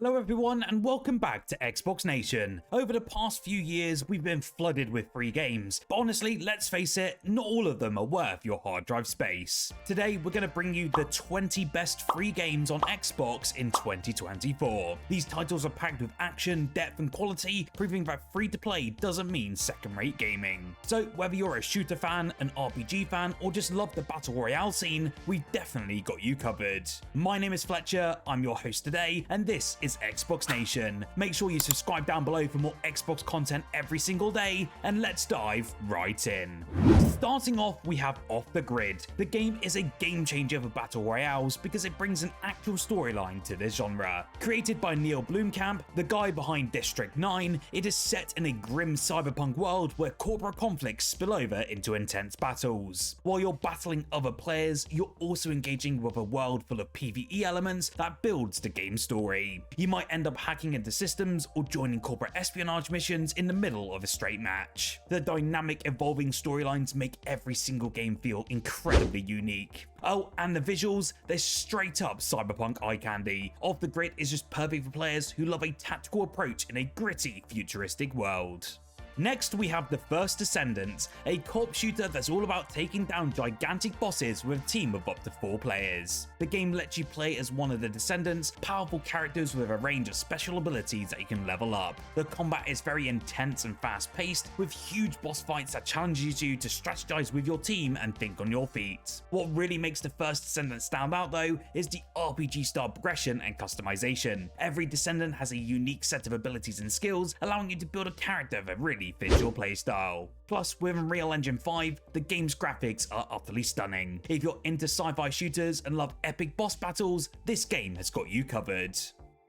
Hello everyone and welcome back to Xbox Nation. Over the past few years we've been flooded with free games, but honestly let's face it, not all of them are worth your hard drive space. Today we're going to bring you the 20 best free games on Xbox in 2024. These titles are packed with action, depth and quality, proving that free to play doesn't mean second-rate gaming. So whether you're a shooter fan, an RPG fan or just love the battle royale scene, we've definitely got you covered. My name is Fletcher, I'm your host today, and this is Xbox Nation. Make sure you subscribe down below for more Xbox content every single day, and let's dive right in. Starting off, we have Off the Grid. The game is a game changer for battle royales because it brings an actual storyline to this genre. Created by Neil Blomkamp, the guy behind District 9, it is set in a grim cyberpunk world where corporate conflicts spill over into intense battles. While you're battling other players, you're also engaging with a world full of PvE elements that builds the game's story. You might end up hacking into systems or joining corporate espionage missions in the middle of a straight match. The dynamic, evolving storylines make every single game feel incredibly unique. Oh, and the visuals, they're straight up cyberpunk eye candy. Off the Grid is just perfect for players who love a tactical approach in a gritty, futuristic world. Next, we have the First Descendant, a co-op shooter that's all about taking down gigantic bosses with a team of up to 4 players. The game lets you play as one of the Descendants, powerful characters with a range of special abilities that you can level up. The combat is very intense and fast-paced, with huge boss fights that challenges you to strategize with your team and think on your feet. What really makes the First Descendant stand out though is the RPG-style progression and customization. Every Descendant has a unique set of abilities and skills, allowing you to build a character that really fits your playstyle. Plus, with Unreal Engine 5, the game's graphics are utterly stunning. If you're into sci-fi shooters and love epic boss battles, this game has got you covered.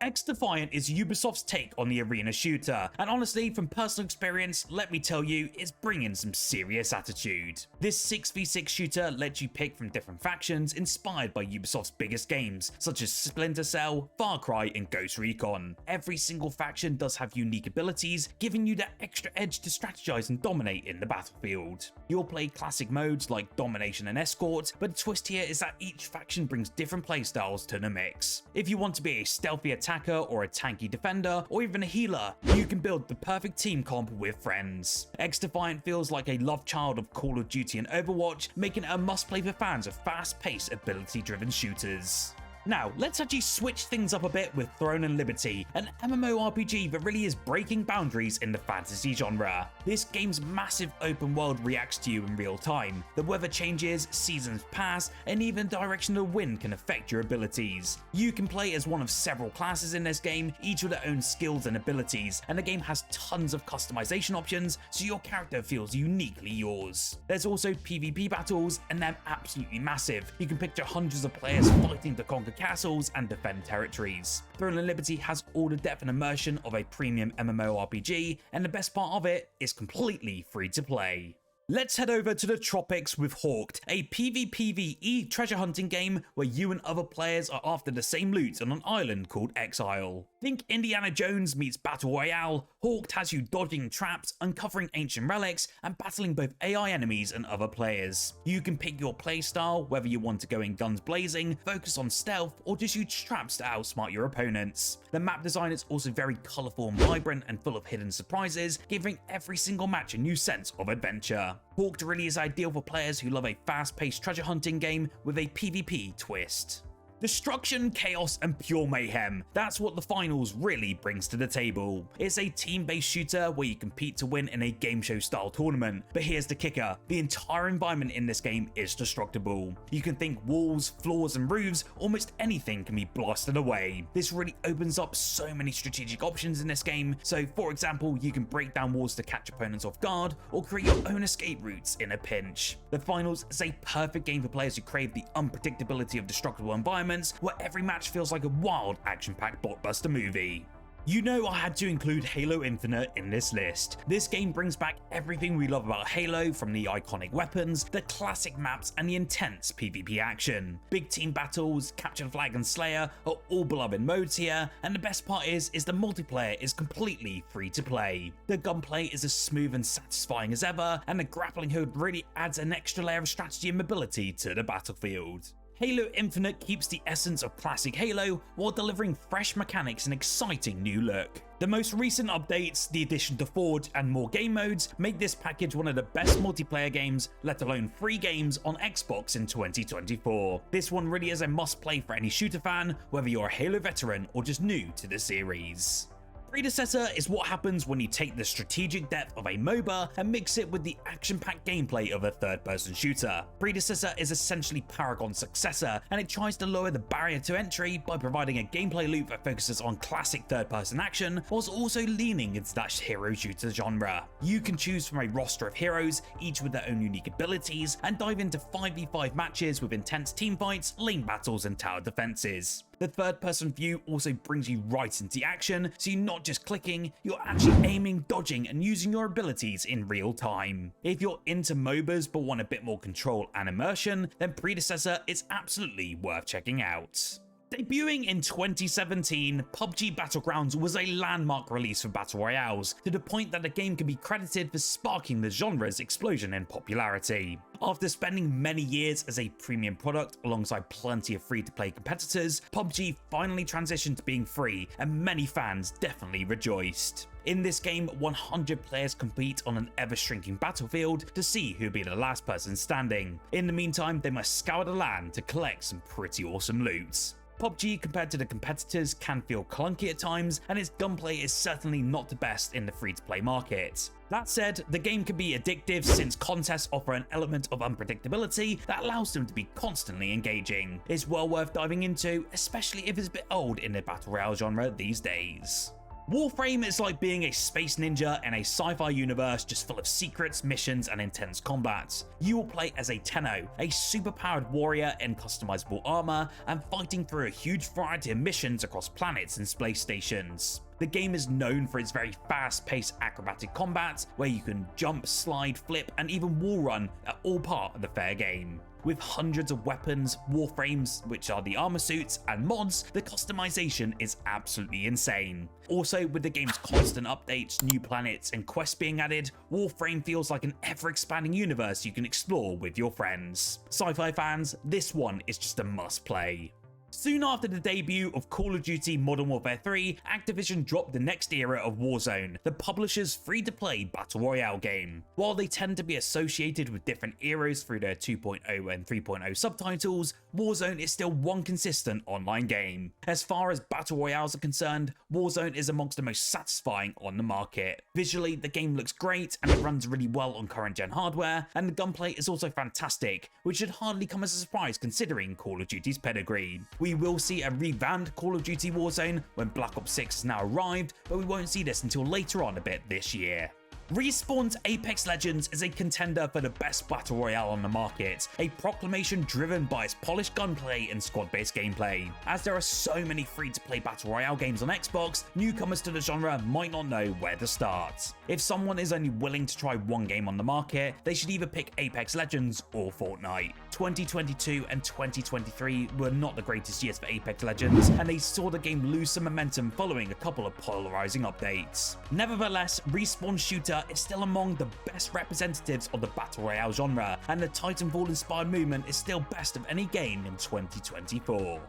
XDefiant is Ubisoft's take on the arena shooter, and honestly, from personal experience, let me tell you, it's bringing some serious attitude. This 6v6 shooter lets you pick from different factions inspired by Ubisoft's biggest games, such as Splinter Cell, Far Cry and Ghost Recon. Every single faction does have unique abilities, giving you that extra edge to strategize and dominate in the battlefield. You'll play classic modes like Domination and Escort, but the twist here is that each faction brings different playstyles to the mix. If you want to be a stealthy attacker or a tanky defender, or even a healer, you can build the perfect team comp with friends. XDefiant feels like a love child of Call of Duty and Overwatch, making it a must-play for fans of fast-paced, ability-driven shooters. Now, let's actually switch things up a bit with Throne and Liberty, an MMORPG that really is breaking boundaries in the fantasy genre. This game's massive open world reacts to you in real time. The weather changes, seasons pass, and even the direction of the wind can affect your abilities. You can play as one of several classes in this game, each with their own skills and abilities, and the game has tons of customization options, so your character feels uniquely yours. There's also PvP battles, and they're absolutely massive. You can picture hundreds of players fighting to conquer castles and defend territories. Throne and Liberty has all the depth and immersion of a premium MMORPG, and the best part of it is completely free to play. Let's head over to the tropics with Hawked, a PvPvE treasure hunting game where you and other players are after the same loot on an island called Exile. Think Indiana Jones meets Battle Royale. Hawked has you dodging traps, uncovering ancient relics, and battling both AI enemies and other players. You can pick your playstyle, whether you want to go in guns blazing, focus on stealth, or just use traps to outsmart your opponents. The map design is also very colourful and vibrant and full of hidden surprises, giving every single match a new sense of adventure. Hawked really is ideal for players who love a fast-paced treasure hunting game with a PvP twist. Destruction, chaos, and pure mayhem. That's what the finals really brings to the table. It's a team-based shooter where you compete to win in a game show style tournament. But here's the kicker. The entire environment in this game is destructible. You can think walls, floors, and roofs, almost anything can be blasted away. This really opens up so many strategic options in this game. So for example, you can break down walls to catch opponents off guard, or create your own escape routes in a pinch. The finals is a perfect game for players who crave the unpredictability of destructible environments, where every match feels like a wild, action-packed blockbuster movie. You know I had to include Halo Infinite in this list. This game brings back everything we love about Halo, from the iconic weapons, the classic maps, and the intense PvP action. Big team battles, Capture the Flag and Slayer are all beloved modes here, and the best part is the multiplayer is completely free to play. The gunplay is as smooth and satisfying as ever, and the grappling hook really adds an extra layer of strategy and mobility to the battlefield. Halo Infinite keeps the essence of classic Halo while delivering fresh mechanics and exciting new look. The most recent updates, the addition to Forge and more game modes, make this package one of the best multiplayer games, let alone free games, on Xbox in 2024. This one really is a must-play for any shooter fan, whether you're a Halo veteran or just new to the series. Predecessor is what happens when you take the strategic depth of a MOBA and mix it with the action-packed gameplay of a third-person shooter. Predecessor is essentially Paragon's successor, and it tries to lower the barrier to entry by providing a gameplay loop that focuses on classic third-person action, whilst also leaning into that hero shooter genre. You can choose from a roster of heroes, each with their own unique abilities, and dive into 5v5 matches with intense teamfights, lane battles, and tower defenses. The third-person view also brings you right into the action, so you're not just clicking, you're actually aiming, dodging, and using your abilities in real time. If you're into MOBAs but want a bit more control and immersion, then Predecessor is absolutely worth checking out. Debuting in 2017, PUBG Battlegrounds was a landmark release for Battle Royales, to the point that the game can be credited for sparking the genre's explosion in popularity. After spending many years as a premium product alongside plenty of free-to-play competitors, PUBG finally transitioned to being free, and many fans definitely rejoiced. In this game, 100 players compete on an ever-shrinking battlefield to see who'll be the last person standing. In the meantime, they must scour the land to collect some pretty awesome loot. PUBG compared to the competitors can feel clunky at times, and its gunplay is certainly not the best in the free-to-play market. That said, the game can be addictive since contests offer an element of unpredictability that allows them to be constantly engaging. It's well worth diving into, especially if it's a bit old in the battle royale genre these days. Warframe is like being a space ninja in a sci-fi universe just full of secrets, missions, and intense combat. You will play as a Tenno, a super-powered warrior in customizable armor, and fighting through a huge variety of missions across planets and space stations. The game is known for its very fast-paced acrobatic combat, where you can jump, slide, flip, and even wall run are all part of the fair game. With hundreds of weapons, warframes, which are the armor suits, and mods, the customization is absolutely insane. Also, with the game's constant updates, new planets, and quests being added, Warframe feels like an ever-expanding universe you can explore with your friends. Sci-fi fans, this one is just a must-play. Soon after the debut of Call of Duty Modern Warfare 3, Activision dropped the next era of Warzone, the publisher's free-to-play battle royale game. While they tend to be associated with different eras through their 2.0 and 3.0 subtitles, Warzone is still one consistent online game. As far as battle royales are concerned, Warzone is amongst the most satisfying on the market. Visually, the game looks great and it runs really well on current-gen hardware, and the gunplay is also fantastic, which should hardly come as a surprise considering Call of Duty's pedigree. We will see a revamped Call of Duty Warzone when Black Ops 6 has now arrived, but we won't see this until later on a bit this year. Respawn's Apex Legends is a contender for the best battle royale on the market, a proclamation driven by its polished gunplay and squad-based gameplay. As there are so many free-to-play battle royale games on Xbox, newcomers to the genre might not know where to start. If someone is only willing to try one game on the market, they should either pick Apex Legends or Fortnite. 2022 and 2023 were not the greatest years for Apex Legends, and they saw the game lose some momentum following a couple of polarizing updates. Nevertheless, Respawn's shooter is still among the best representatives of the battle royale genre, and the Titanfall-inspired movement is still best of any game in 2024.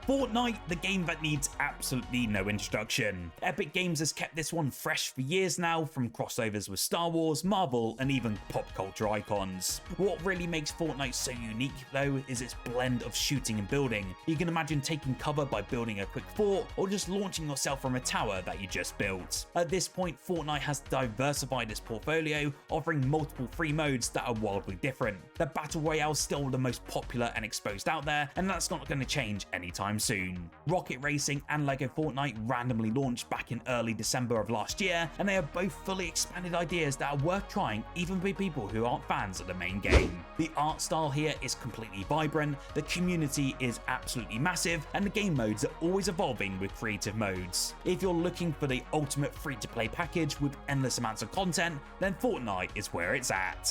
Fortnite, the game that needs absolutely no introduction. Epic Games has kept this one fresh for years now, from crossovers with Star Wars, Marvel, and even pop culture icons. What really makes Fortnite so unique though is its blend of shooting and building. You can imagine taking cover by building a quick fort, or just launching yourself from a tower that you just built. At this point, Fortnite has diversified its portfolio, offering multiple free modes that are wildly different. The Battle Royale is still the most popular and exposed out there, and that's not going to change anytime soon. Rocket Racing and LEGO Fortnite randomly launched back in early December of last year, and they are both fully expanded ideas that are worth trying even by people who aren't fans of the main game. The art style here is completely vibrant, the community is absolutely massive, and the game modes are always evolving with creative modes. If you're looking for the ultimate free-to-play package with endless amounts of content, then Fortnite is where it's at.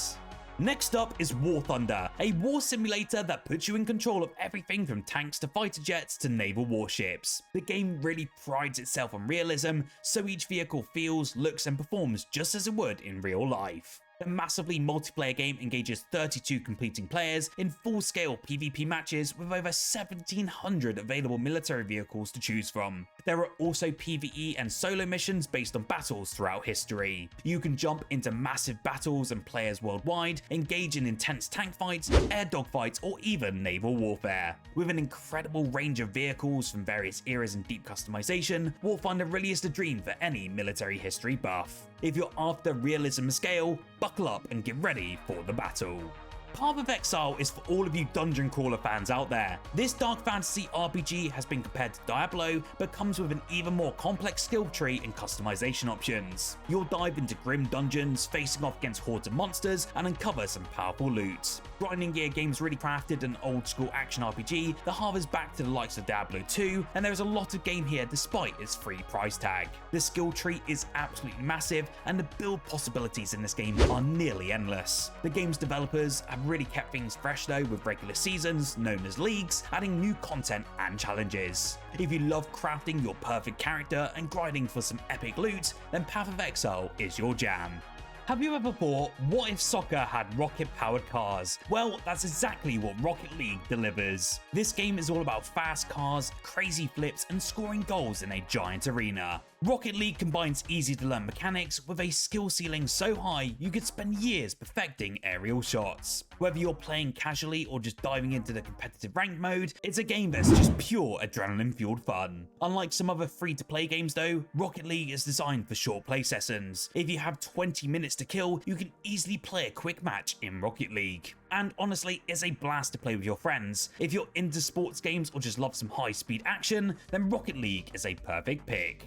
Next up is War Thunder, a war simulator that puts you in control of everything from tanks to fighter jets to naval warships. The game really prides itself on realism, so each vehicle feels, looks, and performs just as it would in real life. The massively multiplayer game engages 32 completing players in full-scale PvP matches with over 1,700 available military vehicles to choose from. There are also PvE and solo missions based on battles throughout history. You can jump into massive battles and players worldwide, engage in intense tank fights, air dogfights, or even naval warfare. With an incredible range of vehicles from various eras and deep customization, Warfinder really is the dream for any military history buff. If you're after realism and scale, buckle up and get ready for the battle. Path of Exile is for all of you dungeon crawler fans out there. This dark fantasy RPG has been compared to Diablo, but comes with an even more complex skill tree and customization options. You'll dive into grim dungeons, facing off against hordes of monsters, and uncover some powerful loot. Grinding Gear Games really crafted an old school action RPG that harvers back to the likes of Diablo 2, and there is a lot of game here despite its free price tag. The skill tree is absolutely massive, and the build possibilities in this game are nearly endless. The game's developers have really kept things fresh though, with regular seasons, known as leagues, adding new content and challenges. If you love crafting your perfect character and grinding for some epic loot, then Path of Exile is your jam. Have you ever thought, what if soccer had rocket-powered cars? Well, that's exactly what Rocket League delivers. This game is all about fast cars, crazy flips, and scoring goals in a giant arena. Rocket League combines easy-to-learn mechanics with a skill ceiling so high you could spend years perfecting aerial shots. Whether you're playing casually or just diving into the competitive ranked mode, it's a game that's just pure adrenaline-fueled fun. Unlike some other free-to-play games though, Rocket League is designed for short play sessions. If you have 20 minutes to kill, you can easily play a quick match in Rocket League. And honestly, it's a blast to play with your friends. If you're into sports games or just love some high-speed action, then Rocket League is a perfect pick.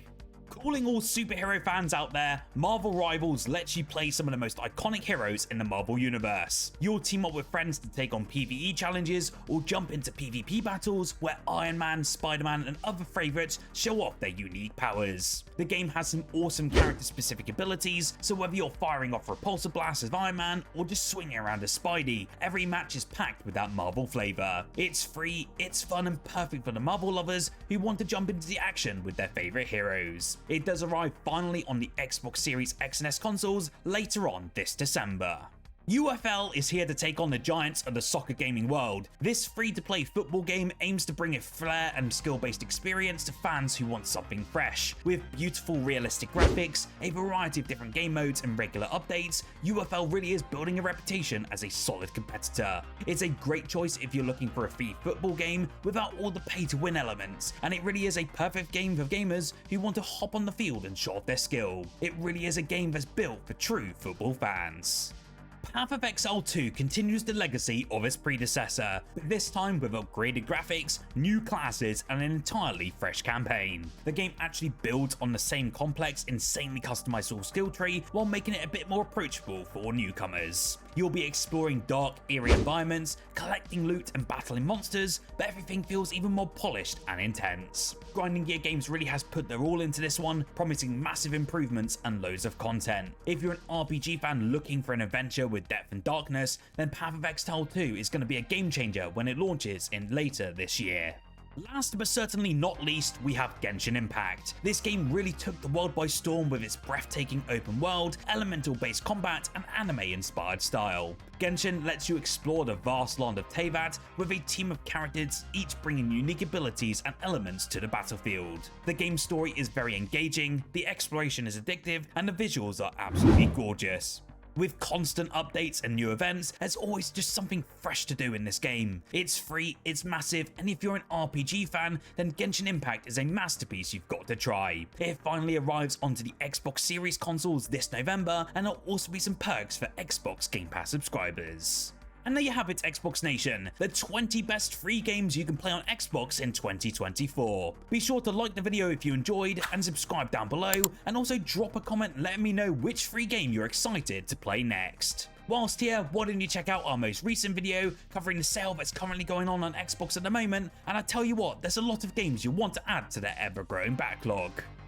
Calling all superhero fans out there, Marvel Rivals lets you play some of the most iconic heroes in the Marvel universe. You'll team up with friends to take on PvE challenges or jump into PvP battles where Iron Man, Spider-Man, and other favorites show off their unique powers. The game has some awesome character-specific abilities, so whether you're firing off repulsor blasts as Iron Man or just swinging around as Spidey, every match is packed with that Marvel flavor. It's free, it's fun, and perfect for the Marvel lovers who want to jump into the action with their favorite heroes. It does arrive finally on the Xbox Series X and S consoles later on this December. UFL is here to take on the giants of the soccer gaming world. This free-to-play football game aims to bring a flair and skill-based experience to fans who want something fresh. With beautiful realistic graphics, a variety of different game modes, and regular updates, UFL really is building a reputation as a solid competitor. It's a great choice if you're looking for a free football game without all the pay-to-win elements, and it really is a perfect game for gamers who want to hop on the field and show off their skill. It really is a game that's built for true football fans. Path of Exile 2 continues the legacy of its predecessor, but this time with upgraded graphics, new classes, and an entirely fresh campaign. The game actually builds on the same complex, insanely customizable skill tree while making it a bit more approachable for newcomers. You'll be exploring dark, eerie environments, collecting loot and battling monsters, but everything feels even more polished and intense. Grinding Gear Games really has put their all into this one, promising massive improvements and loads of content. If you're an RPG fan looking for an adventure with depth and darkness, then Path of Exile 2 is going to be a game changer when it launches in later this year. Last but certainly not least, we have Genshin Impact. This game really took the world by storm with its breathtaking open world, elemental-based combat, and anime-inspired style. Genshin lets you explore the vast land of Teyvat with a team of characters, each bringing unique abilities and elements to the battlefield. The game's story is very engaging, the exploration is addictive, and the visuals are absolutely gorgeous. With constant updates and new events, there's always just something fresh to do in this game. It's free, it's massive, and if you're an RPG fan, then Genshin Impact is a masterpiece you've got to try. It finally arrives onto the Xbox Series consoles this November, and there'll also be some perks for Xbox Game Pass subscribers. And there you have it, Xbox Nation, the 20 best free games you can play on Xbox in 2024. Be sure to like the video if you enjoyed and subscribe down below, and also drop a comment letting me know which free game you're excited to play next. Whilst here, why don't you check out our most recent video covering the sale that's currently going on Xbox at the moment, and I tell you what, there's a lot of games you'll want to add to their ever-growing backlog.